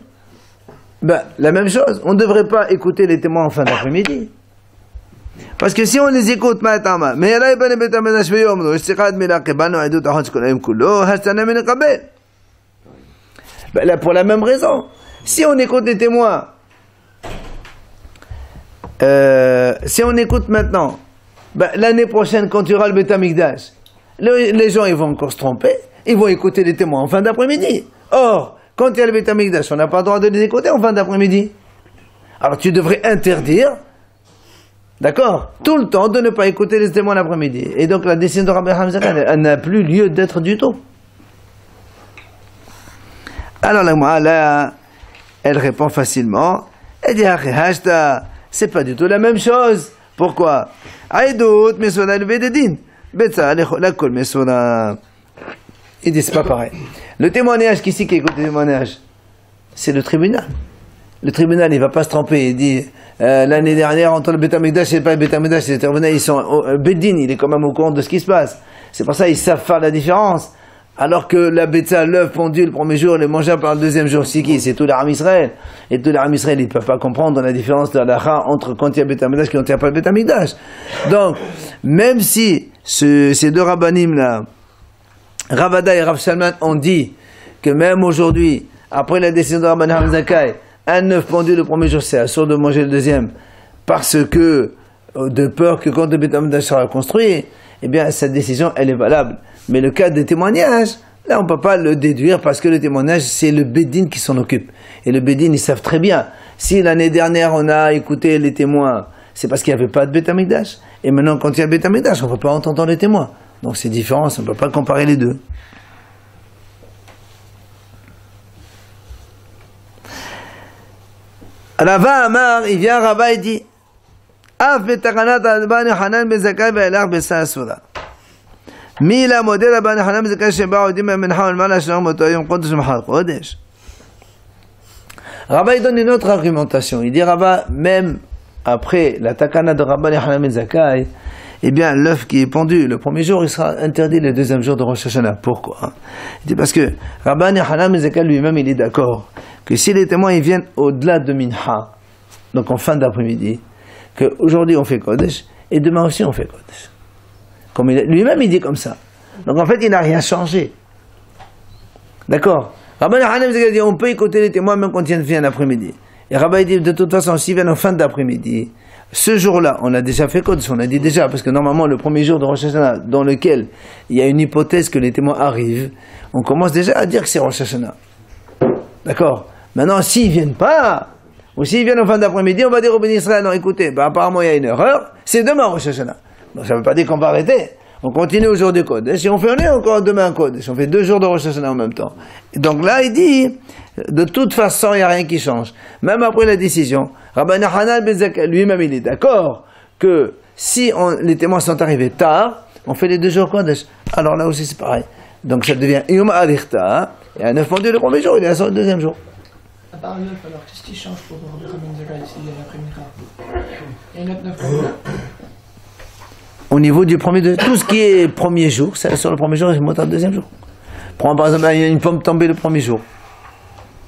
Ben, la même chose, on ne devrait pas écouter les témoins en fin d'après-midi. Parce que si on les écoute maintenant, mais là, pour la même raison, si on écoute les témoins, si on écoute maintenant, ben, l'année prochaine, quand il y aura le Beit HaMikdash, les gens ils vont encore se tromper, ils vont écouter les témoins en fin d'après-midi. Or, quand il y a le Beit HaMikdash, on n'a pas le droit de les écouter en fin d'après-midi. Alors tu devrais interdire, d'accord, tout le temps de ne pas écouter les témoins l'après-midi. Et donc la décision de Rabbi Yochanan, elle n'a plus lieu d'être du tout. Alors là, elle répond facilement, elle dit, c'est pas du tout la même chose. Pourquoi? Aïdout, mesona le bededin. Betsa, la kol mesona. Il dit, c'est pas pareil. Le témoignage, qui écoute le témoignage? C'est le tribunal. Le tribunal, il va pas se tromper. Il dit, l'année dernière, entre le Beit HaMikdash et pas le Beit HaMikdash, les tribunaux, ils sont, Bedin, il est quand même au courant de ce qui se passe. C'est pour ça qu'ils savent faire la différence. Alors que la betza, l'œuf pondu le premier jour, il est mangeable par le deuxième jour, c'est qui? C'est tout l'Aram Israël. Et tout l'Aram Israël, il ne peut pas comprendre la différence de l'Alacha entre quand il y a Beit HaMikdash et quand il n'y a pas le Beit HaMikdash. Donc, même si ces deux rabbanim là, Rav Ada et Rav Shalman ont dit que même aujourd'hui, après la décision de Rabban Yochanan ben Zakkai, un œuf pendu le premier jour, c'est assourd de manger le deuxième, parce que, de peur que quand le Beit HaMikdash sera construit, eh bien, cette décision, elle est valable. Mais le cas des témoignages, là, on ne peut pas le déduire, parce que le témoignage, c'est le Bedin qui s'en occupe. Et le Bedin, ils savent très bien. Si l'année dernière, on a écouté les témoins, c'est parce qu'il n'y avait pas de Beit HaMikdash. Et maintenant, quand il y a le Beit HaMikdash, on ne peut pas entendre les témoins. Donc c'est différent, on ne peut pas comparer les deux. Rava Amar, il vient, Rava, il dit, Af betakanat Rabban Yochanan ben Zakkai ve'elach b'sasura. Mi la modèle Rabban Yochanan ben Zakkai sheba odim mincha ulmana shalom oto yom kodesh machal kodesh. Rava, il donne une autre argumentation. Il dit, Rava, même après la takana de Rabban Yochanan ben Zakkai, eh bien, l'œuf qui est pendu le premier jour, il sera interdit le deuxième jour de Rosh Hashanah. Pourquoi? Il dit parce que Rabban Yochanan ben Zakkai lui-même, il est d'accord que si les témoins ils viennent au-delà de Minha, donc en fin d'après-midi, qu'aujourd'hui on fait Kodesh, et demain aussi on fait Kodesh. Comme lui-même il dit comme ça. Donc en fait il n'a rien changé. D'accord? Rabbi Hanan dit on peut écouter les témoins même quand ils viennent l'après-midi. Et Rabbi dit de toute façon s'ils viennent en fin d'après-midi, ce jour-là, on a déjà fait Kodesh, on a dit déjà, parce que normalement le premier jour de Rosh Hashanah, dans lequel il y a une hypothèse que les témoins arrivent, on commence déjà à dire que c'est Rosh Hashanah. D'accord? Maintenant, s'ils viennent pas, ou s'ils viennent en fin d'après-midi, on va dire au Béni Israël, non écoutez, apparemment il y a une erreur, c'est demain Rosh Hashanah. Donc ça ne veut pas dire qu'on va arrêter. On continue au jour du Kodesh, et on fait encore demain Kodesh, on fait 2 jours de Rosh Hashanah en même temps. Et donc là, il dit, de toute façon, il n'y a rien qui change. Même après la décision, Rabbi Hanan ben Zakkai, lui-même, il est d'accord que si les témoins sont arrivés tard, on fait les 2 jours Kodesh. Alors là aussi, c'est pareil. Donc ça devient Yom Arichta, et à 9 mondiaux le premier jour, il est sur le deuxième jour. À part l'œuf, alors, qu'est-ce qui change pour Rabbi ben Zakkai s'il y a l'après-midi? Il y a une autre 9 comme là. Au niveau du premier, tout ce qui est premier jour, ça sur le premier jour, c'est monté le deuxième jour. Prends par exemple, il y a une pomme tombée le premier jour.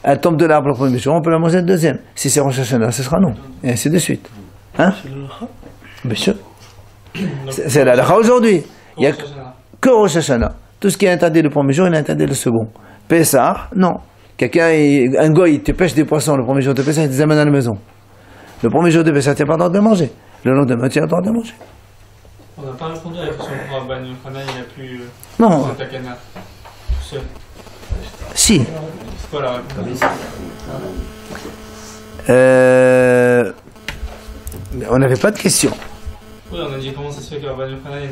Elle tombe de l'arbre le premier jour, on peut la manger le deuxième. Si c'est Rosh Hashanah, ce sera non. Et ainsi de suite. Hein? Bien sûr. C'est la halakha aujourd'hui. Il n'y a que Rosh Hashanah. Tout ce qui est interdit le premier jour, il est interdit le second. Pessah, non. Un goy, il te pêche des poissons le premier jour de Pessah, il te les amène à la maison. Le premier jour de Pessah, tu n'as pas le droit de manger. Le lendemain, tu as le droit de manger. On n'a pas répondu à la question pour Rabbi Hanan, il n'y a plus non. Takana tout seul. Si. C'est quoi la réponse? On n'avait pas de question. Oui, on a dit comment ça se fait que Rabbi Hanan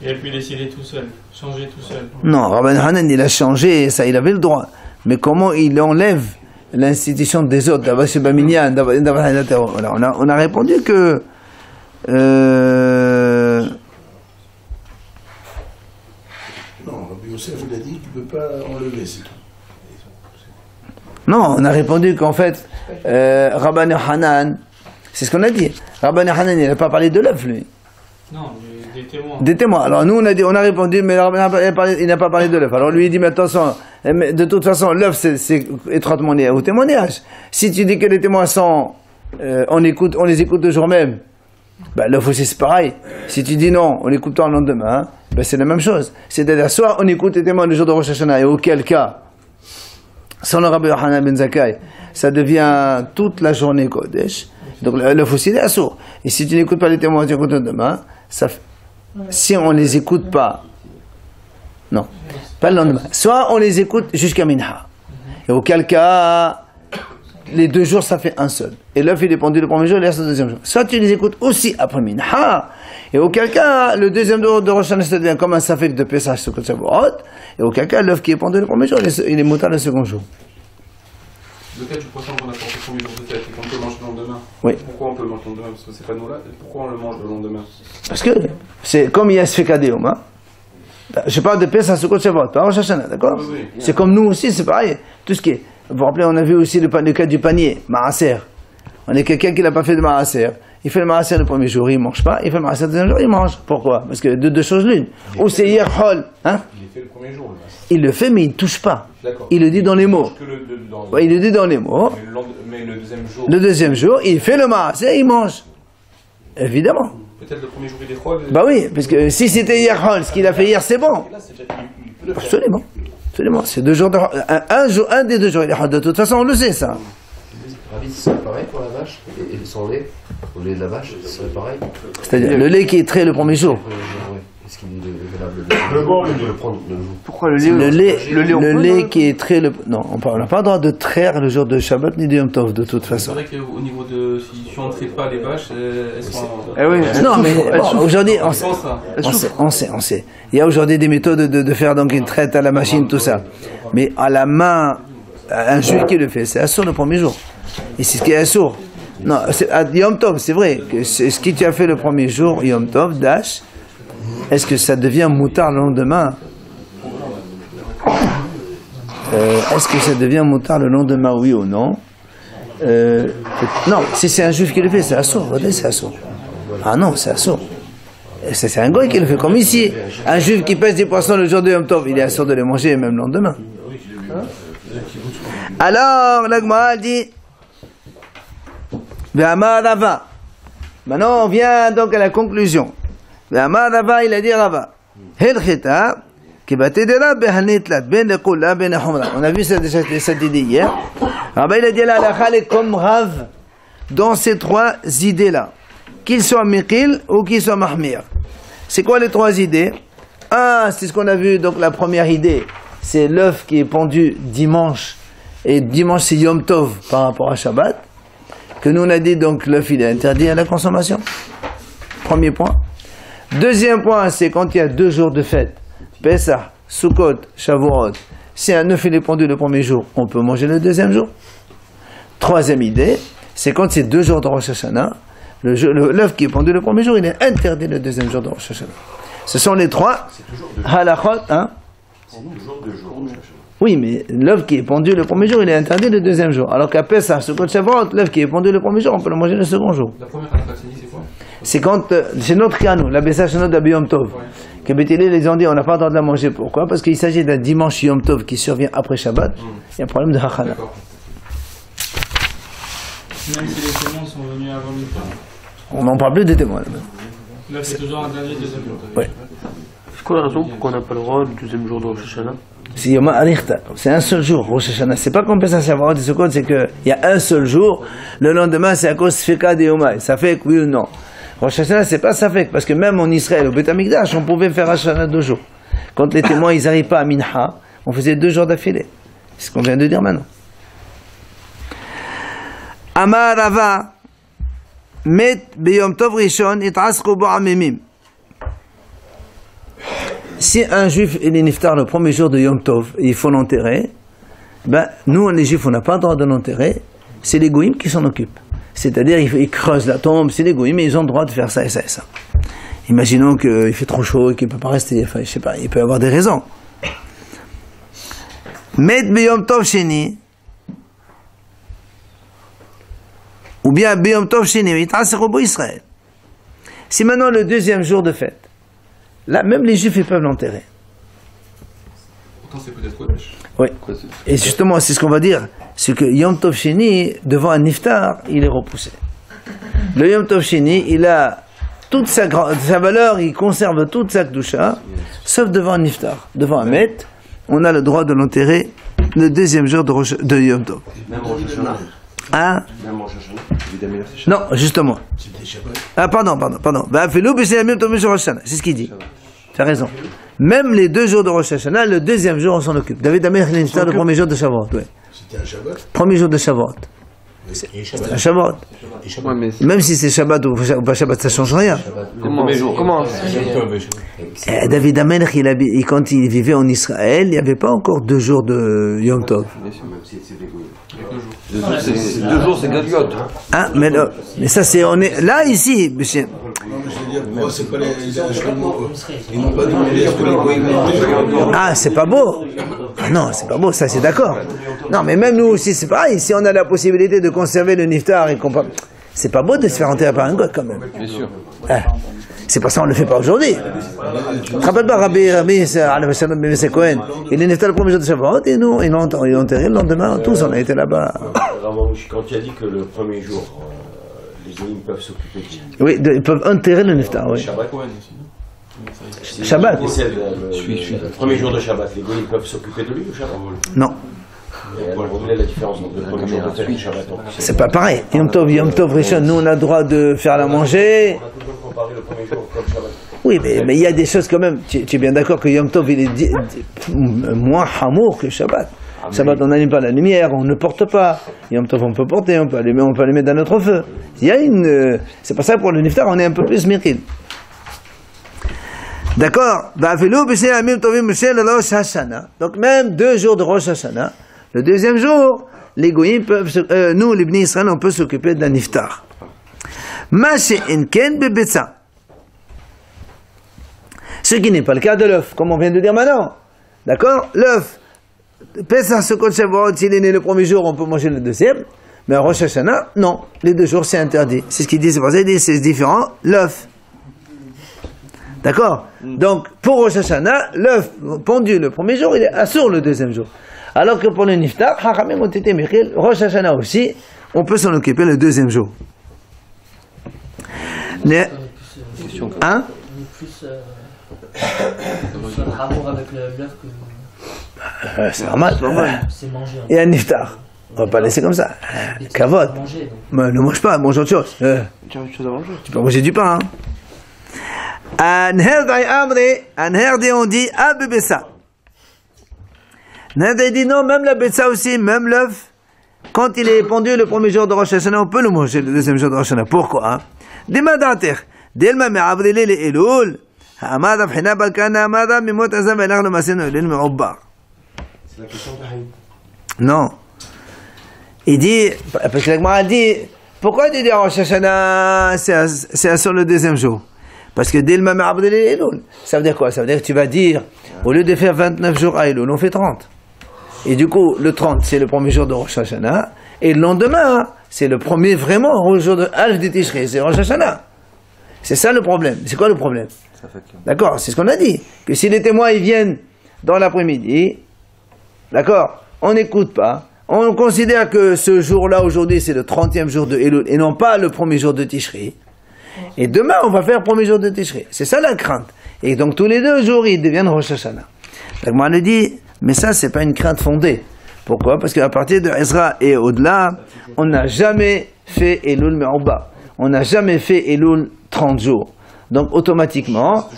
il a pu décider tout seul, changer tout seul. Non, Rabbi Hanan il a changé, ça il avait le droit. Mais comment il enlève l'institution des autres, on a répondu que Non, Rabbi Yosef, il a dit qu'il ne peut pas enlever, c'est tout. non, on a répondu qu'en fait, Rabbi Hanan, c'est ce qu'on a dit. Rabbi Hanan, il n'a pas parlé de l'œuf, lui. Non, des témoins. Des témoins. Alors nous, on a répondu, mais il n'a pas parlé de l'œuf. Alors lui, il dit, mais attention, de toute façon, l'œuf, c'est étroitement lié au témoignage. Si tu dis que les témoins sont, on les écoute le jour même, ben, l'œuf aussi, c'est pareil. Si tu dis non, on écoute le lendemain, ben, c'est la même chose. C'est-à-dire, soit on écoute les témoins le jour de Rosh Hashanah, et auquel cas, sans le Rabbi Hanan ben Zakkai, ça devient toute la journée Kodesh. Donc l'œuf aussi, il est assourd. Et si tu n'écoutes pas les témoins, tu écoutes le lendemain, si on les écoute pas, non, pas le lendemain. Soit on les écoute jusqu'à Minha. Et auquel cas, les 2 jours, ça fait un seul. Et l'œuf, il est pendu le premier jour, il reste le deuxième jour. Soit tu les écoutes aussi après Minha, et auquel cas, le deuxième jour de Rosh Hashanah, ça devient comme un safek de Pesach sur Kodesh Shavuot, et auquel cas, l'œuf qui est pendu le premier jour, il est moutarde le second jour. Le cas du poisson qu'on a porté le premier jour de fête et qu'on peut manger le lendemain. Oui. Pourquoi on peut le manger le lendemain? Parce que c'est pas nous là. Pourquoi on le mange le lendemain? Parce que c'est comme il y a Sfekadeum, hein. Je parle de Pesach sur Kodesh Shavuot, pas Rosh Hashanah, d'accord? Oui. C'est comme nous aussi, c'est pareil. Tout ce qui est. Vous vous rappelez, on a vu aussi le cas du panier, Maaser. On est quelqu'un qui n'a pas fait de Maaser. Il fait le Maaser le premier jour, il ne mange pas. Il fait le Maaser le deuxième jour, il mange. Pourquoi? Parce que de 2 choses l'une. Ou c'est hier Hol, hein? Il est fait le premier jour, le masque. Il le fait, mais il ne touche pas. D'accord. Il le dit dans les mots. Ouais, il le dit dans les mots. Mais le deuxième jour. Le deuxième jour, il fait le Maaser, il mange. Évidemment. Peut-être le premier jour il est froid. Bah oui, parce que si c'était hier Hol, ce qu'il a fait hier, c'est bon. Et là, c'est déjà, il peut le faire. Absolument. Absolument. C'est 2 jours de un des 2 jours, il est Hol. De toute façon, on le sait, ça. Ravi, ce serait pareil pour la vache et son lait, le lait de la vache, ce serait pareil. C'est-à-dire le lait qui est trait le premier jour. Ouais. Est-ce qu'il est valable de le prendre le jour? Pourquoi le lait qui est trait le... Non, on n'a pas le droit de traire le jour de Shabbat ni de Yom Tov, de toute C'est façon. vrai qu'au niveau de. Si on ne traite pas les vaches, elles sont. Eh oui, Non, mais bon, aujourd'hui, On pense ça. on sait. Il y a aujourd'hui des méthodes de faire donc une traite à la machine, tout ça. Mais à la main, un juif qui le fait, c'est assourd le premier jour. Et c'est ce qui est assourd. Non, à Yom Tov, c'est vrai. Que c'est ce que tu as fait le premier jour, Yom Tov, Dash, est-ce que ça devient moutard le lendemain? Est-ce que ça devient moutard le lendemain, oui ou non? Non, si c'est un juif qui le fait, c'est assourd. C'est assourd. Ah non, c'est assourd. C'est un goy qui le fait. Comme ici, un juif qui pêche des poissons le jour de Yom Tov, il est assourd de les manger même le lendemain. Alors, la Gemara dit Ve'amar Rava. Maintenant, on vient donc à la conclusion. Ve'amar Rava, il a dit Rava. Helcheta, qui batedera behanitlat, ben lekula, ben humra. On a vu cette idée hier. Rava, il a dit la halakha est comme Rav dans ces trois idées-là. Qu'ils soient miqil ou qu'ils soient mahmir. C'est quoi les trois idées? Un, c'est ce qu'on a vu, donc la première idée, c'est l'œuf qui est pendu dimanche. Et dimanche, c'est Yom Tov par rapport à Shabbat. Que nous, on a dit, donc, l'œuf, il est interdit à la consommation. Premier point. Deuxième point, c'est quand il y a 2 jours de fête. Pesach, Sukkot, Shavuot. Si un œuf, il est pendu le premier jour, on peut manger le deuxième jour. Troisième idée, c'est quand c'est 2 jours de Rosh Hashanah. L'œuf qui est pendu le premier jour, il est interdit le deuxième jour de Rosh Hashanah. Ce sont les trois halachot, hein? C'est toujours 2 jours. Oui, mais l'œuf qui est pendu le premier jour, il est interdit le deuxième jour. Alors qu'à Pesach, Sukkot, Shavuot, l'œuf qui est pendu le premier jour, on peut le manger le second jour. La première halakha, c'est quoi? C'est quand, c'est notre cas, nous, la Bessa Shanot d'Abiyom Tov. Que Bethilel, ils ont dit, on n'a pas le droit de la manger. Pourquoi? Parce qu'il s'agit d'un dimanche Yom Tov qui survient après Shabbat. Il y a un problème de Hachana. Même si les témoins sont venus avant le temps. On n'en parle plus des témoins. Là, c'est toujours interdit le deuxième jour. Ouais. C'est quoi la raison pour qu'on n'a pas le droit le deuxième jour de Rosh Hashanah? C'est Yom HaArichta. C'est un seul jour, Rosh Hashanah. C'est pas comme Pesach Shavuot et Sukkot, c'est qu'il y a un seul jour. Le lendemain, c'est à cause Sfeka de Yomai. Ça fait que oui ou non. Rosh Hashanah, c'est pas ça fait parce que même en Israël, au Beth Amikdash, on pouvait faire Rosh Hashanah 2 jours. Quand les témoins, ils n'arrivent pas à Minha, on faisait 2 jours d'affilée. C'est ce qu'on vient de dire maintenant. Amar Rava, met beyom tov rishon, itrasku bo amimim. Si un juif est niftar le premier jour de Yom Tov, il faut l'enterrer, ben, nous, les juifs, on n'a pas le droit de l'enterrer, c'est les goïms qui s'en occupent. C'est-à-dire, ils creusent la tombe, c'est les goïms, mais ils ont le droit de faire ça et ça et ça. Imaginons qu'il fait trop chaud et qu'il ne peut pas rester, enfin, je sais pas, il peut y avoir des raisons. Met beyom tov sheni, ou bien beyom tov sheni, itrasku bo Israël. Si maintenant le deuxième jour de fête, là, même les juifs, ils peuvent l'enterrer. Pourtant, c'est peut-être Kodesh. Oui. Et justement, c'est ce qu'on va dire. C'est que Yom Tov Sheni, devant un niftar, il est repoussé. Le Yom Tov Sheni, il a toute sa valeur, il conserve toute sa kedusha, sauf devant un niftar. Devant un met, on a le droit de l'enterrer le deuxième jour de Yom Tov. Même Rosh Hashanah. Hein? Même Rosh Hashanah. Non, justement. C'était Shabbat. Ah, pardon. C'est ce qu'il dit. Tu as raison. Même les 2 jours de Rosh Hashanah, le deuxième jour, on s'en occupe. David Amelech, il est niftar le premier jour de Shavuot. Ouais. C'était un Shabbat. Premier jour de Shavuot. Et Un Shavuot. Et Shabbat. Même si c'est Shabbat ou pas Shabbat, ça change rien. Comment David Amelech, quand il vivait en Israël, il n'y avait pas encore 2 jours de Yom Tov. Même si c'est des goïms. 2 jours, c'est Gadgot. Hein, mais ça c'est, on est là ici, monsieur. Non, mais je veux dire, pourquoi c'est pas les Ashkenazim, ils n'ont pas demandé à ce que les goïms. Ah, c'est pas beau. Ah non, c'est pas beau, ça c'est d'accord. Non, mais même nous aussi, c'est pareil. Si on a la possibilité de conserver le niftar et qu'on peut... C'est pas beau de se faire enterrer par un goth quand même. Bien sûr. C'est pas ça, on le fait pas aujourd'hui. Tu te rappelles pas, Rabbi Cohen, il est niftar le premier jour de Shavuot et nous, ils l'ont enterré le lendemain, tous on a été là-bas. Quand tu as dit que le premier jour, les goïms peuvent s'occuper de... Oui, ils peuvent enterrer le niftar, oui. Shabbat Cohen aussi, non? Shabbat. Le premier jour de Shabbat, les goïms peuvent s'occuper de lui au Shabbat? Non. Quelle est la différence entre le premier jour de fête et Shabbat? C'est pas pareil. Yom Tov Rishon, nous on a le droit de faire la manger. On a toujours comparé le premier jour comme Shabbat. Oui, mais il y a des choses quand même. Tu es bien d'accord que Yom Tov il est moins hamour que Shabbat. Shabbat, on n'allume pas la lumière, on ne porte pas. Yom Tov, on peut porter, on peut allumer dans notre feu. Il y a c'est pas ça pour le niftar, on est un peu plus mérite. D'accord. Donc même 2 jours de Rosh Hashanah, le deuxième jour, les goïms peuvent, nous, les Bnei Israël, on peut s'occuper d'un niftar. Ce qui n'est pas le cas de l'œuf, comme on vient de dire maintenant. D'accord? L'œuf, Pesach, Sukkot, Shavuot, s'il est né le premier jour, on peut manger le deuxième. Mais à Rosh Hashanah, non. Les 2 jours, c'est interdit. C'est ce qu'il dit, c'est pour ça qu'il dit, c'est différent. L'œuf. D'accord? Donc, pour Rosh Hashanah, l'œuf pondu le premier jour, il est assourd le deuxième jour. Alors que pour le Niftar, Hachamim ont été Mechil, Rosh Hashanah aussi, on peut s'en occuper le deuxième jour. Hein? Plus rapport avec l'œuf que. C'est normal. C'est manger. Et un Niftar. On va pas laisser comme ça. Kavod. Mais ne mange pas, mange autre chose. Tu as autre chose à manger. Tu peux manger du pain. Anher on dit Abubessa. Anher dit non, même la Betsa aussi, même l'œuf, quand il est pendu le premier jour de Rosh Hashanah, on peut le manger le deuxième jour de Rosh Hashanah. Pourquoi? Demadater. Delma me'avrele le Elul. Ha'amada b'china balkana amada mimot azam elach le masenu elul me'obbar. C'est la question d'Arim. Non. Il dit, parce que l'Agmara dit, pourquoi tu dis Rosh Hashanah, c'est sur le deuxième jour? Parce que Delma me'avrele le Elul. Ça veut dire quoi? Ça veut dire que tu vas dire, au lieu de faire 29 jours à Elul, on fait 30. Et du coup, le 30, c'est le premier jour de Rosh Hashanah. Et le lendemain, c'est le premier vraiment jour de Alf de Tishri, c'est Rosh Hashanah. C'est ça le problème. C'est quoi le problème? D'accord, c'est ce qu'on a dit. Que si les témoins ils viennent dans l'après-midi, d'accord, on n'écoute pas. On considère que ce jour-là, aujourd'hui, c'est le 30e jour de Elul et non pas le premier jour de Tishri. Et demain, on va faire le premier jour de Tishri. C'est ça la crainte. Et donc, tous les 2 jours, ils deviennent Rosh Hashanah. Donc, moi, on a dit, mais ça, c'est pas une crainte fondée. Pourquoi? Parce qu'à partir de Ezra et au-delà, on n'a jamais fait Elul Me'oba. On n'a jamais fait Elul 30 jours. Donc, automatiquement,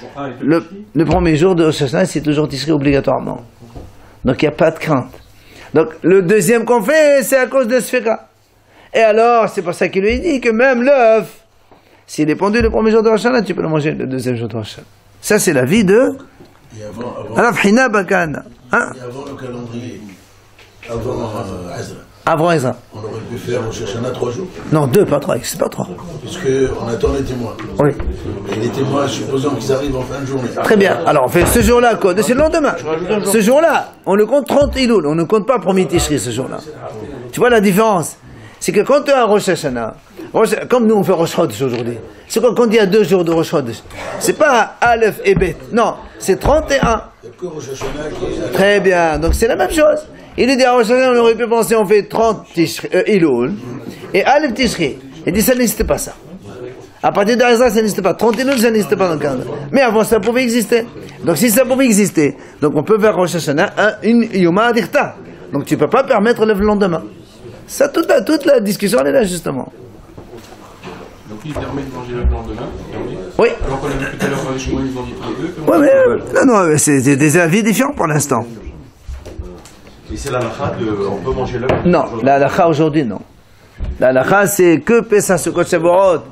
le premier jour de Rosh Hashanah, c'est toujours Tishri obligatoirement. Donc, il n'y a pas de crainte. Donc, le deuxième qu'on fait, c'est à cause de Sfeka. Et alors, c'est pour ça qu'il lui dit que même l'œuf, s'il est pendu le premier jour de Rosh Hashanah, tu peux le manger le deuxième jour de Rosh Hashanah. Ça, c'est la vie de... avant le calendrier, avant Ezra. On aurait pu faire Rosh Hashanah 3 jours. Non, 2, pas 3, c'est pas 3. Puisqu'on attend les témoins. Oui. Et les témoins, supposons qu'ils arrivent en fin de journée. Très bien. Alors, on fait ce jour-là, c'est le lendemain. Ce jour-là, on le compte 30 Elul. On ne compte pas premier Tishri ce jour-là. Tu vois la différence? C'est que quand tu as un Rosh Hashanah, comme nous on fait Rosh Chodesh aujourd'hui, c'est quand il y a 2 jours de Rosh Chodesh. C'est pas Aleph et Bet. Non, c'est 31. Il n'y a que Rosh Hashanah qui est... Très bien. Donc c'est la même chose. Il dit à Rosh Hashanah, on aurait pu penser on fait 30 Elul et Aleph Tishri. Il dit ça n'existe pas ça. À partir de Ezra, ça n'existe pas. 30 Elul, ça n'existe pas dans le calendrier. Mais avant, ça pouvait exister. Donc si ça pouvait exister, donc on peut faire Rosh Hashanah une Yoma Adirta. Donc tu ne peux pas permettre le lendemain. Ça, toute la discussion, elle est là, justement. Donc il permet de manger le lendemain. Oui. Alors qu'on a vu tout à l'heure, les Shmuel, ils ont dit tous les deux. Oui, mais non, c'est des avis différents pour l'instant. Et c'est la lacha de on peut manger l'œuf? Non, la lacha aujourd'hui, non. La lacha, c'est que Pesach Sukkot Shavuot.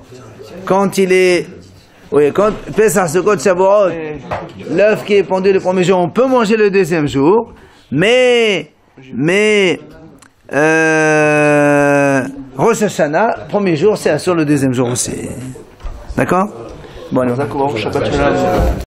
Quand il est... Oui, quand Pesach Sukkot Shavuot, l'œuf qui est pendu le premier jour, on peut manger le deuxième jour, mais Rosh Hashanah, premier jour, c'est sur le deuxième jour aussi. D'accord? Bon, allez, on va Shabbat Shalom.